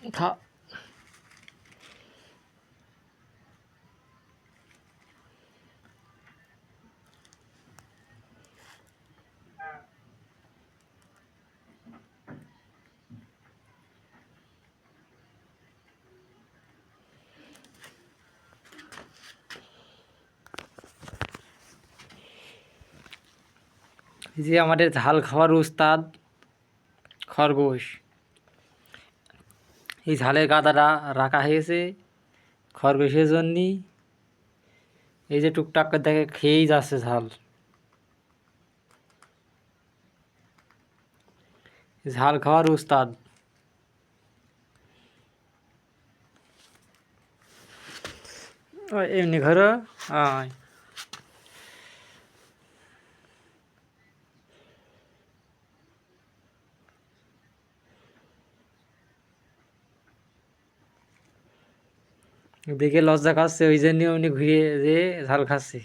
খা এই যে আমাদের ঝাল খাওয়ার উস্তাদ খরগোশ। এই ঝালের গাদাটা রাখা হয়েছে খরগোশের জন্যে। এই যে টুকটাক করে দেখে খেয়েই যাচ্ছে ঝাল। ঝাল খাওয়ার উস্তাদ। এমনি ঘরে আয়। দেখে লজ্জা খাচ্ছে, ওই জন্য উনি ঘুরে যেয়ে ঝাল খাচ্ছে।